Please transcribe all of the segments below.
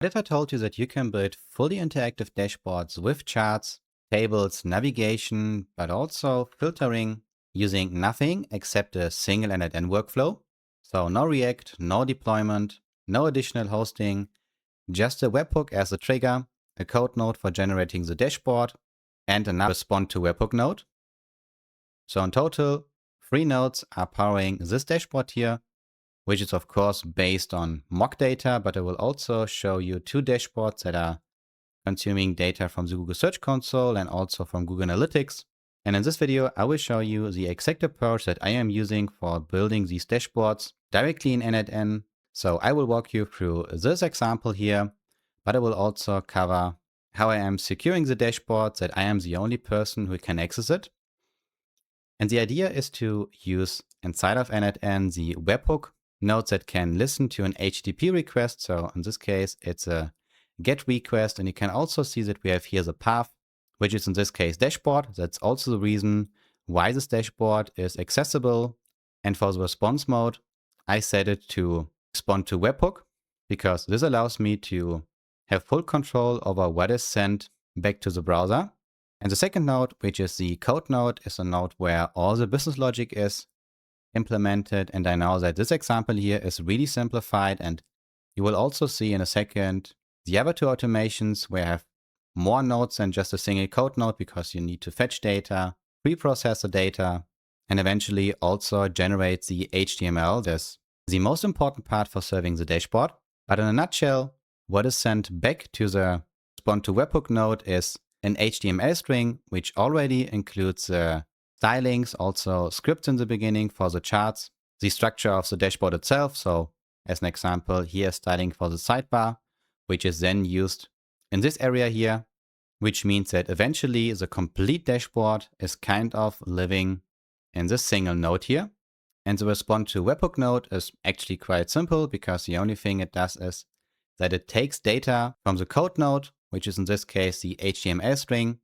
What if I told you that you can build fully interactive dashboards with charts, tables, navigation, but also filtering using nothing except a single n8n workflow? So no React, no deployment, no additional hosting, just a webhook as a trigger, a code node for generating the dashboard, and another respond to webhook node. So in total, 3 nodes are powering this dashboard here, which is of course based on mock data, but I will also show you 2 dashboards that are consuming data from the Google Search Console and also from Google Analytics. And in this video, I will show you the exact approach that I am using for building these dashboards directly in n8n. So I will walk you through this example here, but I will also cover how I am securing the dashboards, that I am the only person who can access it. And the idea is to use inside of n8n the webhook nodes that can listen to an HTTP request. So in this case, it's a GET request. And you can also see that we have here the path, which is in this case dashboard. That's also the reason why this dashboard is accessible. And for the response mode, I set it to respond to webhook because this allows me to have full control over what is sent back to the browser. And the second node, which is the code node, is a node where all the business logic is implemented. And I know that this example here is really simplified. And you will also see in a second the other 2 automations where I have more nodes than just a single code node because you need to fetch data, pre-process the data, and eventually also generate the HTML. That's the most important part for serving the dashboard. But in a nutshell, what is sent back to the respond to webhook node is an HTML string, which already includes stylings, also scripts in the beginning for the charts, the structure of the dashboard itself. So as an example, here styling for the sidebar, which is then used in this area here, which means that eventually the complete dashboard is kind of living in this single node here. And the respond to webhook node is actually quite simple because the only thing it does is that it takes data from the code node, which is in this case the HTML string.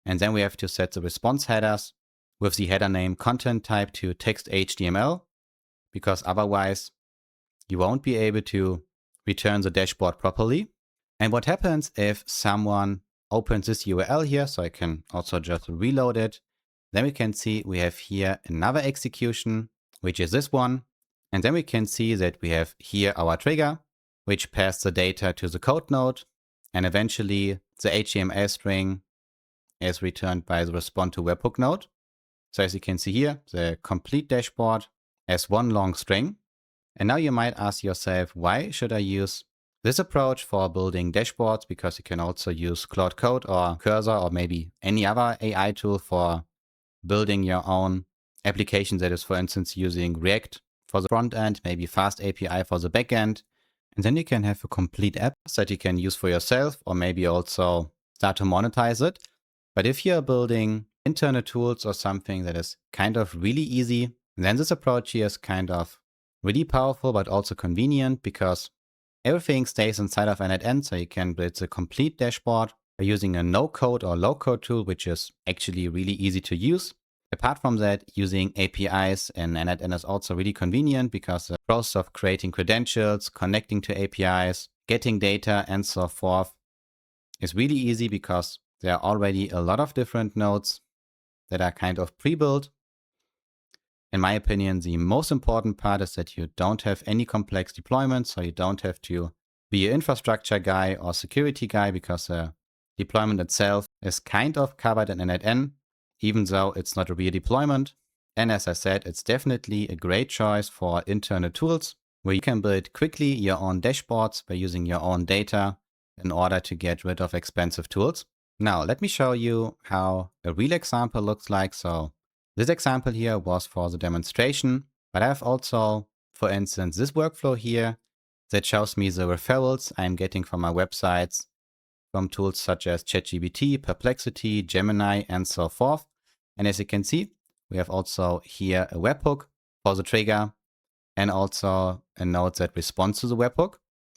And then we have to set the response headers with the header name content type to text HTML, because otherwise you won't be able to return the dashboard properly. And what happens if someone opens this URL here, so I can also just reload it, then we can see we have here another execution, which is this one. And then we can see that we have here our trigger, which passed the data to the code node. And eventually the HTML string is returned by the respond to webhook node. So as you can see here, the complete dashboard as one long string. And now you might ask yourself, why should I use this approach for building dashboards? Because you can also use Claude Code or Cursor or maybe any other AI tool for building your own application that is, for instance, using React for the front end, maybe Fast API for the back end. And then you can have a complete app that you can use for yourself or maybe also start to monetize it. But if you're building internal tools or something that is kind of really easy, then this approach here is kind of really powerful, but also convenient because everything stays inside of n8n. So you can build the complete dashboard by using a no-code or low-code tool, which is actually really easy to use. Apart from that, using APIs in n8n is also really convenient because the process of creating credentials, connecting to APIs, getting data, and so forth is really easy because there are already a lot of different nodes that are kind of pre-built. In my opinion, the most important part is that you don't have any complex deployments, so you don't have to be an infrastructure guy or security guy because the deployment itself is kind of covered in n8n, even though it's not a real deployment. And as I said, it's definitely a great choice for internal tools where you can build quickly your own dashboards by using your own data in order to get rid of expensive tools. Now, let me show you how a real example looks like. So this example here was for the demonstration, but I have also, for instance, this workflow here that shows me the referrals I'm getting from my websites from tools such as ChatGPT, Perplexity, Gemini, and so forth. And as you can see, we have also here a webhook for the trigger and also a node that responds to the webhook.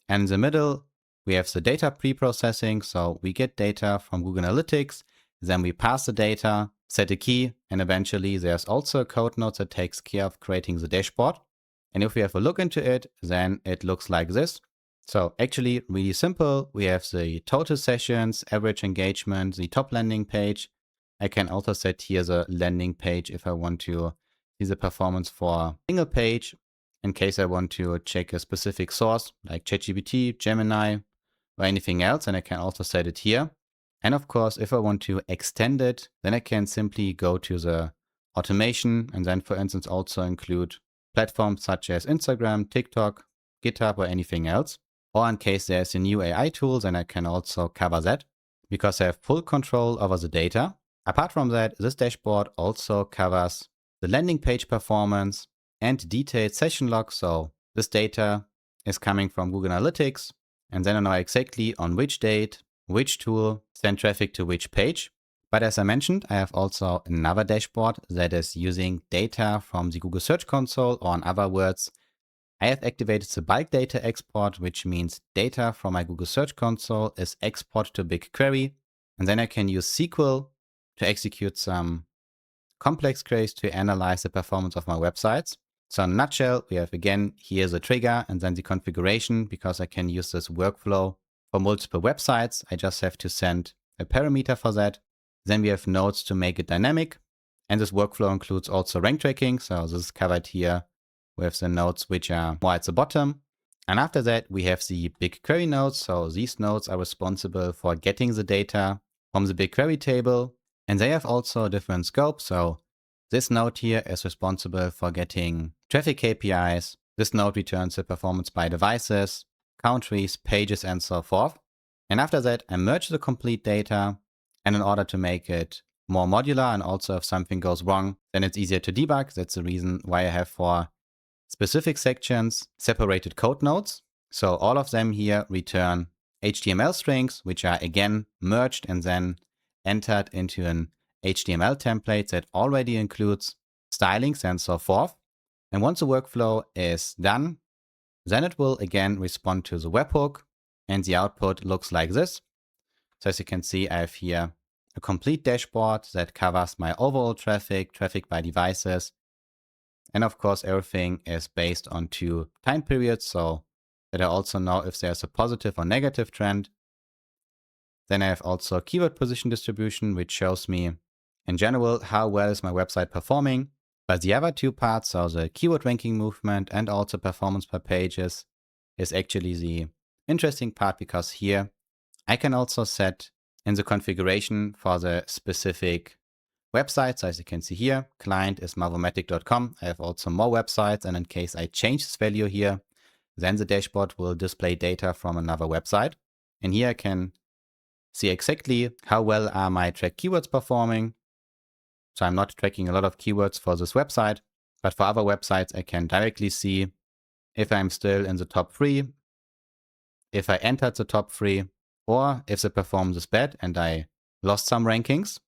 And in the middle, we have the data pre-processing. So we get data from Google Analytics, then we pass the data, set a key, and eventually there's also a code node that takes care of creating the dashboard. And if we have a look into it, then it looks like this. So actually really simple. We have the total sessions, average engagement, the top landing page. I can also set here the landing page if I want to see the performance for a single page in case I want to check a specific source like ChatGPT, Gemini, or anything else. And I can also set it here. And of course, if I want to extend it, then I can simply go to the automation and then, for instance, also include platforms such as Instagram, TikTok, GitHub, or anything else. Or in case there's a new AI tool, then I can also cover that because I have full control over the data. Apart from that, this dashboard also covers the landing page performance and detailed session logs. So this data is coming from Google Analytics, and then I know exactly on which date, which tool sent traffic to which page. But as I mentioned, I have also another dashboard that is using data from the Google Search Console, or in other words, I have activated the bulk data export, which means data from my Google Search Console is exported to BigQuery. And then I can use SQL to execute some complex queries to analyze the performance of my websites. So in a nutshell, we have again, here's a trigger and then the configuration, because I can use this workflow for multiple websites. I just have to send a parameter for that. Then we have nodes to make it dynamic. And this workflow includes also rank tracking. So this is covered here with the nodes which are more at the bottom. And after that, we have the BigQuery nodes. So these nodes are responsible for getting the data from the BigQuery table. And they have also a different scope. So this node here is responsible for getting traffic KPIs. This node returns the performance by devices, countries, pages, and so forth. And after that, I merge the complete data. And in order to make it more modular, and also if something goes wrong, then it's easier to debug. That's the reason why I have for specific sections separated code nodes. So all of them here return HTML strings, which are again merged and then entered into an HTML template that already includes stylings and so forth. And once the workflow is done, then it will again respond to the webhook, and the output looks like this. So as you can see, I have here a complete dashboard that covers my overall traffic, traffic by devices. And of course, everything is based on 2 time periods, so that I also know if there's a positive or negative trend. Then I have also keyword position distribution, which shows me in general how well is my website performing. But the other 2 parts, so the keyword ranking movement and also performance per pages, is actually the interesting part, because here I can also set in the configuration for the specific websites. As you can see here, client is mavomatic.com. I have also more websites, and in case I change this value here, then the dashboard will display data from another website. And here I can see exactly how well are my tracked keywords performing. So I'm not tracking a lot of keywords for this website, but for other websites, I can directly see if I'm still in the top 3, if I entered the top 3, or if the performance is bad and I lost some rankings.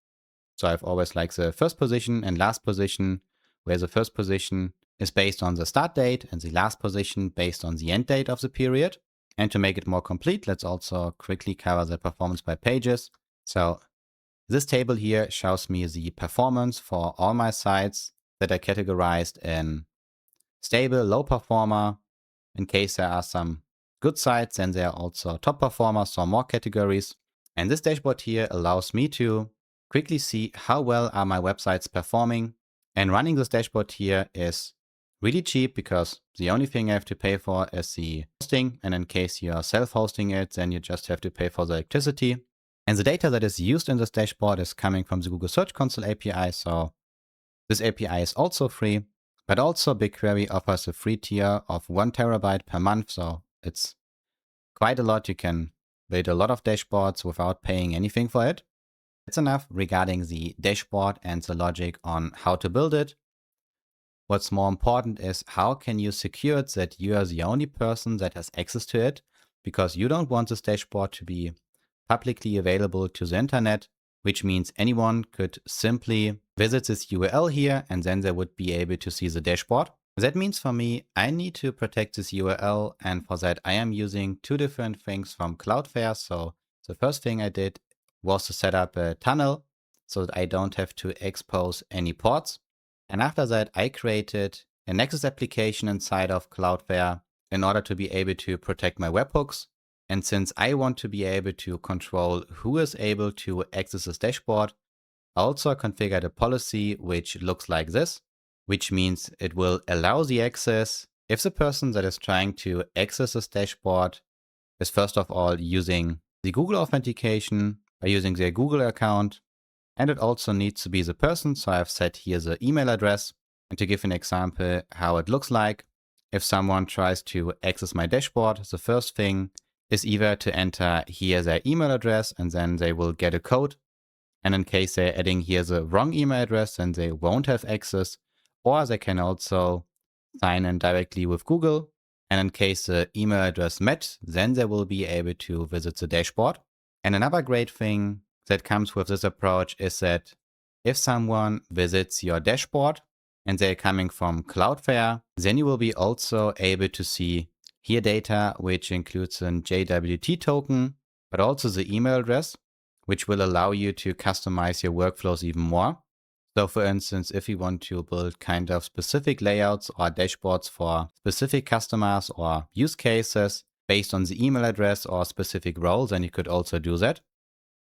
So I've always like the first position and last position, where the first position is based on the start date and the last position based on the end date of the period. And to make it more complete, let's also quickly cover the performance by pages. So this table here shows me the performance for all my sites that are categorized in stable, low performer. In case there are some good sites, then there are also top performers, so more categories. And this dashboard here allows me to quickly see how well are my websites performing. And running this dashboard here is really cheap, because the only thing I have to pay for is the hosting. And in case you are self-hosting it, then you just have to pay for the electricity. And the data that is used in this dashboard is coming from the Google Search Console API. So this API is also free, but also BigQuery offers a free tier of 1 terabyte per month. So it's quite a lot. You can build a lot of dashboards without paying anything for it. That's enough regarding the dashboard and the logic on how to build it. What's more important is how can you secure it that you are the only person that has access to it, because you don't want this dashboard to be publicly available to the internet, which means anyone could simply visit this URL here and then they would be able to see the dashboard. That means for me, I need to protect this URL, and for that I am using 2 different things from Cloudflare. So the first thing I did was to set up a tunnel so that I don't have to expose any ports. And after that, I created a Nexus application inside of Cloudflare in order to be able to protect my webhooks. And since I want to be able to control who is able to access this dashboard, I also configured a policy which looks like this, which means it will allow the access if the person that is trying to access this dashboard is first of all using the Google authentication by using their Google account. And it also needs to be the person. So I've set here the email address. And to give an example how it looks like, if someone tries to access my dashboard, the first thing is either to enter here their email address and then they will get a code. And in case they're adding here the wrong email address, then they won't have access. Or they can also sign in directly with Google. And in case the email address met, then they will be able to visit the dashboard. And another great thing that comes with this approach is that if someone visits your dashboard and they're coming from Cloudflare, then you will be also able to see here data, which includes an JWT token, but also the email address, which will allow you to customize your workflows even more. So for instance, if you want to build kind of specific layouts or dashboards for specific customers or use cases based on the email address or specific roles, then you could also do that.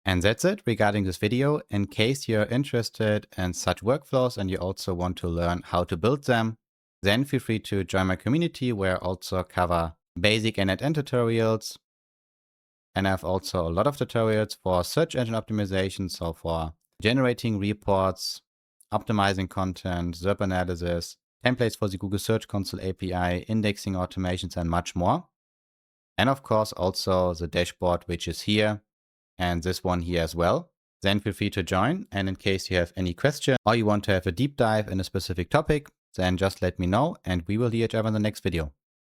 And that's it regarding this video. In case you're interested in such workflows and you also want to learn how to build them, then feel free to join my community where I also cover basic n8n tutorials. And I have also a lot of tutorials for search engine optimization, so for generating reports, optimizing content, SERP analysis, templates for the Google Search Console API, indexing automations, and much more. And of course, also the dashboard, which is here, and this one here as well. Then feel free to join. And in case you have any question or you want to have a deep dive in a specific topic, then just let me know and we will see each other in the next video.